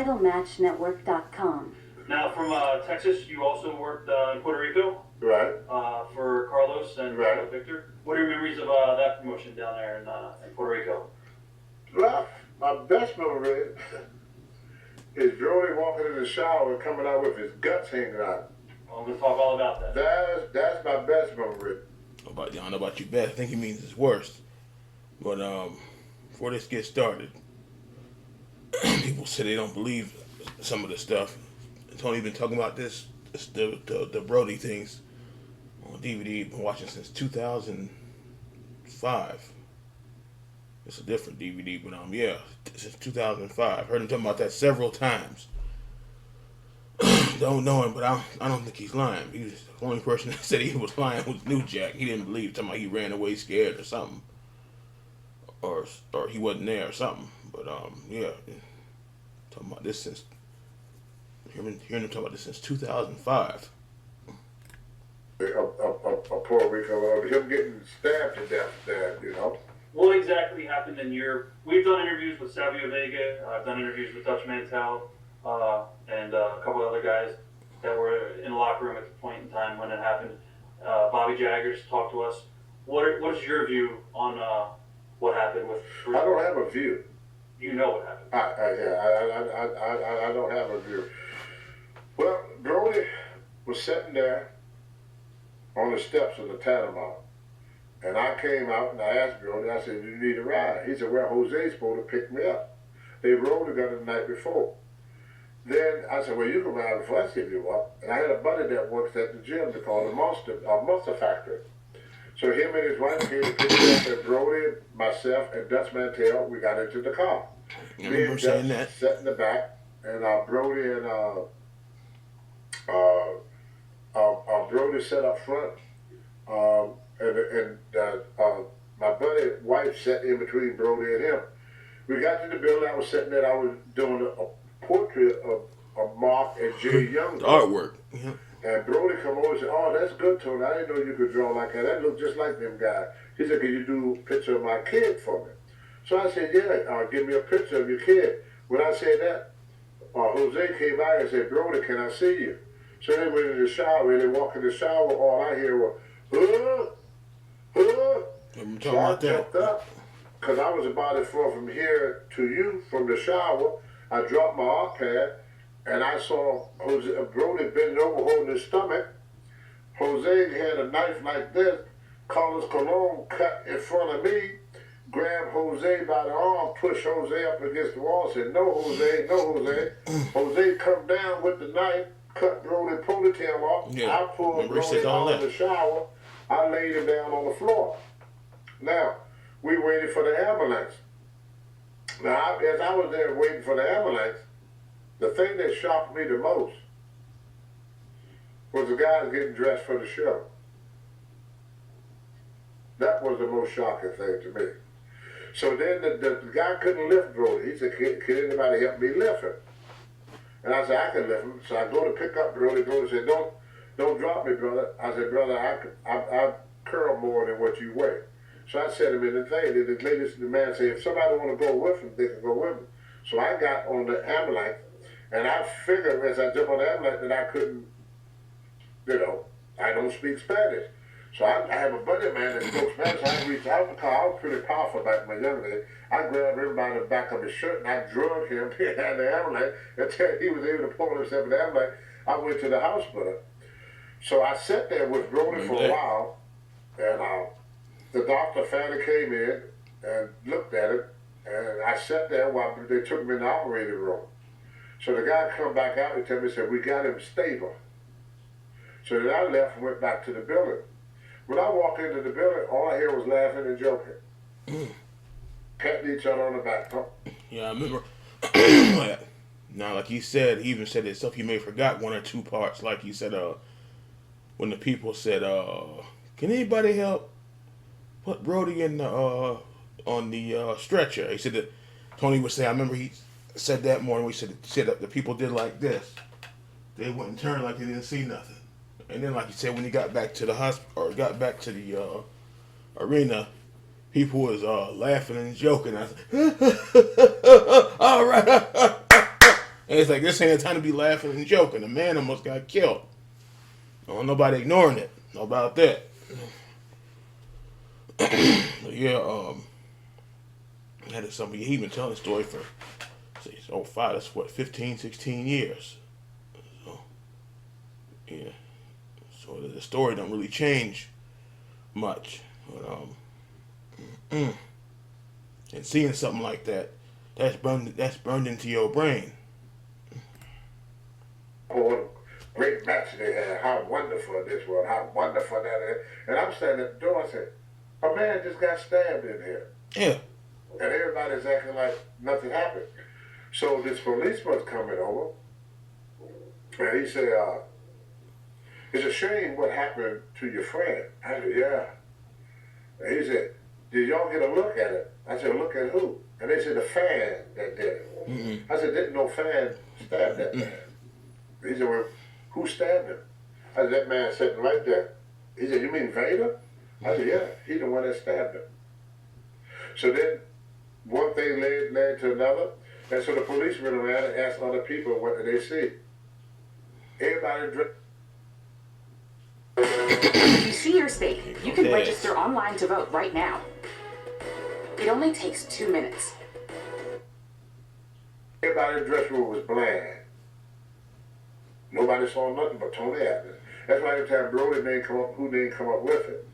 TitleMatchNetwork.com. Now, from Texas, you also worked in Puerto Rico. Right. For Carlos and right. Victor. What are your memories of that promotion down there in Puerto Rico? Well, my best memory is Brody walking in the shower and coming out with his guts hanging out. Well, I'm going to talk all about that. That's my best memory. I don't know about your best. I think he means his worst. But before this gets started, people say they don't believe some of the stuff. Tony been talking about this, the Brody things on DVD. Been watching since 2005. It's a different DVD, but yeah, since 2005. Heard him talking about that several times. Don't know him, but I don't think he's lying. He was the only person that said he was lying was New Jack. He didn't believe, talking about he ran away scared or something, or he wasn't there or something. But yeah, talking about this since hearing him talk about this since 2005. A Puerto Rico, him getting stabbed to death there, you know. What exactly happened in your... We've done interviews with Savio Vega. I've done interviews with Dutch Mantel and a couple other guys that were in the locker room at the point in time when it happened. Bobby Jaggers talked to us. What is your view on what happened with Bruiser? I don't have a view. You know what happened. I don't have a view. Well, Brody was sitting there on the steps of the Tanamount. And I came out and I asked Brody, I said, you need a ride? He said, well, Jose's supposed to pick me up. They rode together the night before. Then I said, well, you can ride before I give you up. And I had a buddy that works at the gym called the Monster Factory. So him and his wife came to pick me up, and Brody, myself, and Dutch Mantel, we got into the car. I remember saying that. Sat in the back, and Brody and Brody sat up front. And my buddy's wife sat in between Brody and him. We got to the building. I was sitting there. I was doing a portrait of Mark and Jay Young. The artwork. Yeah. And Brody come over and said, oh, that's good, Tony. I didn't know you could draw like that. That looked just like them guys. He said, can you do a picture of my kid for me? So I said, yeah, give me a picture of your kid. When I said that, Jose came by and said, Brody, can I see you? So they went in the shower. And they walked in the shower. All I hear was, so I jumped up, because I was about as far from here to you from the shower. I dropped my iPad, and I saw Brody bending over holding his stomach. Jose had a knife like this. Carlos Colon cut in front of me, grabbed Jose by the arm, pushed Jose up against the wall, said, no, Jose, no, Jose. Jose come down with the knife, cut Brody's ponytail off. Yeah. I pulled Brody out of the shower. I laid him down on the floor. Now, we waited for the ambulance. Now, as I was there waiting for the ambulance, the thing that shocked me the most was the guys getting dressed for the show. That was the most shocking thing to me. So then the guy couldn't lift Brody. He said, can anybody help me lift him? And I said, I can lift him. So I go to pick up Brody. Brody said, don't drop me, brother. I said, brother, I curl more than what you weigh. So I set him in the thing. And the man said, if somebody want to go with him, they can go with him. So I got on the ambulance, and I figured as I jumped on the ambulance that I couldn't, I don't speak Spanish. So I have a buddy of mine that spoke Spanish. I reached out the car. I was pretty powerful back in my young days. I grabbed him by the back of his shirt, and I drug him behind the ambulance until he was able to pull himself in the ambulance. I went to the hospital. So I sat there with Brody for a while, and the doctor finally came in and looked at it, and I sat there while they took me in the operating room. So the guy come back out and tell me, said, we got him stable. So then I left and went back to the building. When I walked into the building, all I hear was laughing and joking. Patting each other on the back. Huh? Yeah, I remember. Now, like he said, he even said himself, he may have forgot one or two parts. Like he said, when the people said, can anybody help put Brody in the, on the stretcher? He said that Tony would say, I remember he said that morning, we said that the people did like this. They wouldn't turn like they didn't see nothing. And then, like he said, when he got back to the hospital, or got back to the arena, people was laughing and joking. I said, all right. And it's like, this ain't the time to be laughing and joking. The man almost got killed. Oh, nobody ignoring it. Know about that. But yeah, that is something. He been telling the story for, say, oh, 5, that's what, 15, 16 years. So, yeah. So the story don't really change much. But, and seeing something like that, that's burned into your brain. Oh, great match they had. How wonderful this was. How wonderful that is. And I'm standing at the door. I said, a man just got stabbed in here. Yeah. And everybody's acting like nothing happened. So this policeman's coming over. And he said, it's a shame what happened to your friend. I said, yeah. And he said, did y'all get a look at it? I said, look at who? And they said, the fan that did it. Mm-hmm. I said, didn't no fan stab that man? He said, well, who stabbed him? I said, that man sitting right there. He said, you mean Vader? I said, yeah, he the one that stabbed him. So then one thing led to another. And so the police went around and asked other people, what did they see? Everybody If you see your state, you can register online to vote right now. It only takes 2 minutes. Everybody in the dressing room was bland. Nobody saw nothing but Tony Adams. That's why every time Brody didn't come up, who didn't come up with it.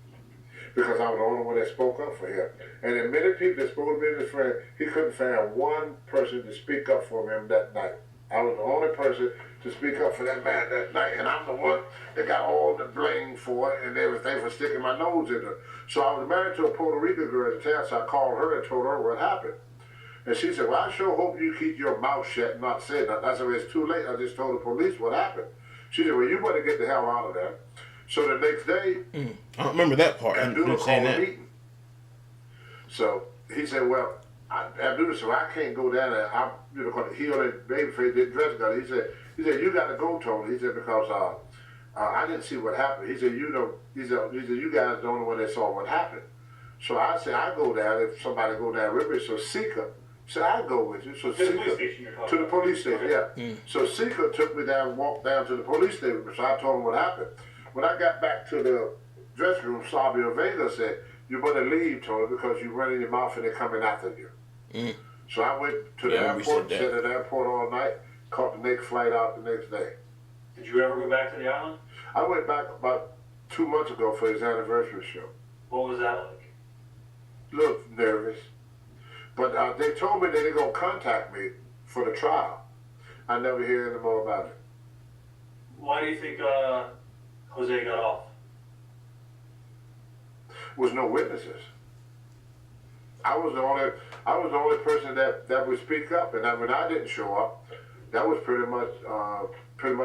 Because I was the only one that spoke up for him. And the many people that spoke to me as his friend, he couldn't find one person to speak up for him that night. I was the only person to speak up for that man that night. And I'm the one that got all the blame for it and everything for sticking my nose in it. So I was married to a Puerto Rican girl at the time, so I called her and told her what happened. And she said, well, I sure hope you keep your mouth shut and not say nothing. I said, well, it's too late. I just told the police what happened. She said, well, you better get the hell out of there. So the next day, I don't remember that part. Abdullah called a meeting. So he said, well, Abdullah said, well, I can't go down there. I'm, he only babyface didn't dress got it. He said, you got to go, Tony. He said, because I didn't see what happened. He said, he said, you guys don't know when they saw what happened. So I said, I go down if somebody go down with me. So Sika said, I'll go with you. So To the Sika, police station you're talking to the police station, about. yeah. So Sika took me down, walked down to the police station. So I told him what happened. When I got back to the dressing room, Sabio Vega said, you better leave, Tony, because you're running your mouth and they're coming after you. So I went to the airport, sat at the airport all night, caught the next flight out the next day. Did you ever go back to the island? I went back about 2 months ago for his anniversary show. What was that like? A little nervous. But they told me that they're going to contact me for the trial. I never hear any more about it. Why do you think Jose got off? Was no witnesses. I was the only person that would speak up, and when I didn't show up, that was pretty much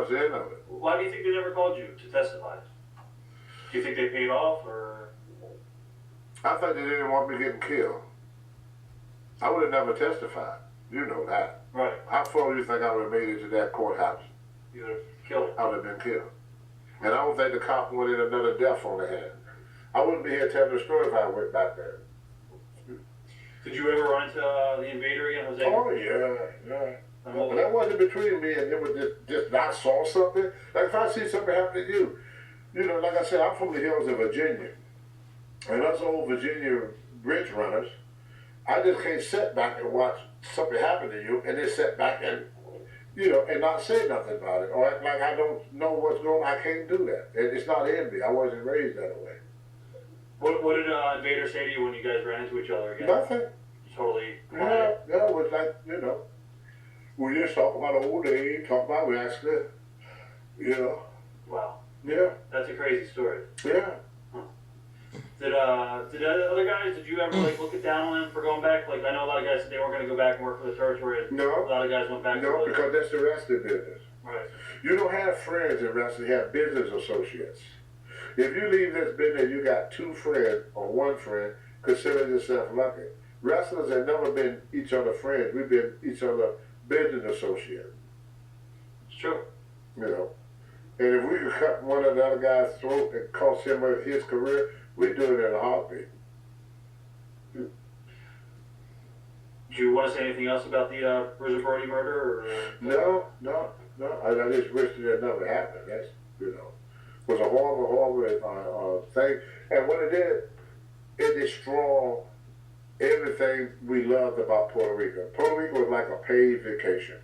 the end of it. Why do you think they never called you to testify? Do you think they paid off, or? I thought they didn't want me getting killed. I would have never testified. You know that. Right. How far do you think I would have made it to that courthouse? You would have killed. I would have been killed. And I don't think the cop wanted another death on the hand. I wouldn't be here telling the story if I went back there. Did you ever run into the invader again, Jose? Oh, yeah. But that wasn't between me and him. It was just I saw something. Like if I see something happen to you, like I said, I'm from the hills of Virginia. And us old Virginia bridge runners, I just can't sit back and watch something happen to you and then sit back and, and not say nothing about it. Or act like I don't know what's going on. I can't do that. It's not in me. I wasn't raised that way. What did Invader say to you when you guys ran into each other again? Nothing. Totally Yeah, quiet. it was like, we just talk about old days, talk about wrestling, Wow. Yeah, That's a crazy story. yeah. Did other guys, did you ever look it down on them for going back? Like I know a lot of guys said they weren't going to go back and work for the territory. No. A lot of guys went back. No, because that's the wrestling business. Right. You don't have friends in wrestling, you have business associates. If you leave this business, you got 2 friends or 1 friend, consider yourself lucky. Wrestlers have never been each other friends. We've been each other business associates. It's true. And if we could cut one of the other guy's throat and cost him his career, we'd do it in a heartbeat. Do you want to say anything else about the Bruiser Brody murder? Or? No. I just wish that it never happened. That's, was a horrible thing. And what it did, it destroyed everything we loved about Puerto Rico. Puerto Rico was like a paid vacation.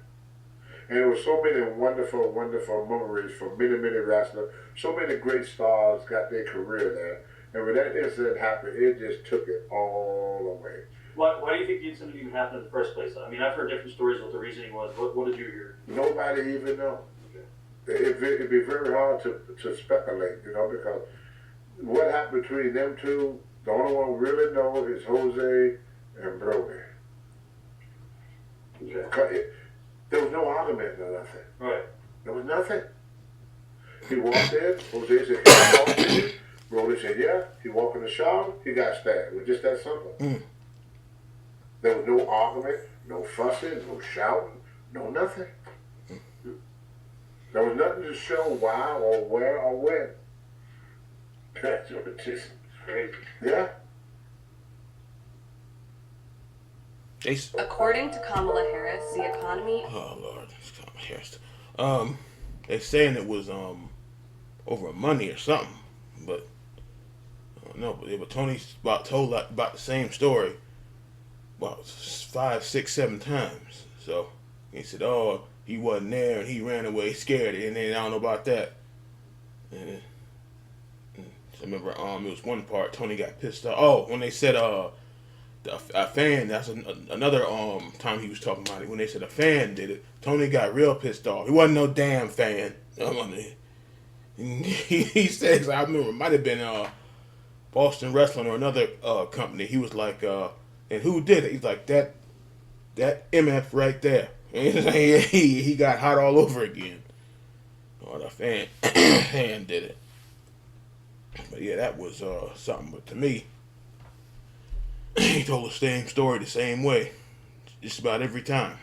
And there were so many wonderful memories from many wrestlers. So many great stars got their career there. And when that incident happened, it just took it all away. Why do you think the incident even happened in the first place? I mean, I've heard different stories what the reasoning was. What did you hear? Nobody even know. Okay. It'd be very hard to speculate, because what happened between them two, the only one who really know is Jose and Brody. Okay. There was no argument or nothing. Right. There was nothing. He walked in, Jose said, "Can I talk to you?" Brody said, "Yeah." He walked in the shower, he got stabbed. It was just that simple. There was no argument, no fussing, no shouting, no nothing. There was nothing to show why or where or when. That's what it is. Crazy. Yeah. According to Kamala Harris, the economy. Oh Lord, it's Kamala Harris. They saying it was over money or something, but I don't know. But Tony's told about the same story about 5, 6, 7 times. So he said, "Oh, he wasn't there and he ran away scared," and then I don't know about that. And I remember it was one part Tony got pissed off. Oh, when they said a fan, that's another time he was talking about it. When they said a fan did it, Tony got real pissed off. He wasn't no damn fan. He says, I remember it might have been Boston Wrestling or another company. He was like, and who did it? He's like, that MF right there. And he got hot all over again. Oh, the fan did it. But yeah, that was something. But to me, he told the same story the same way, just about every time.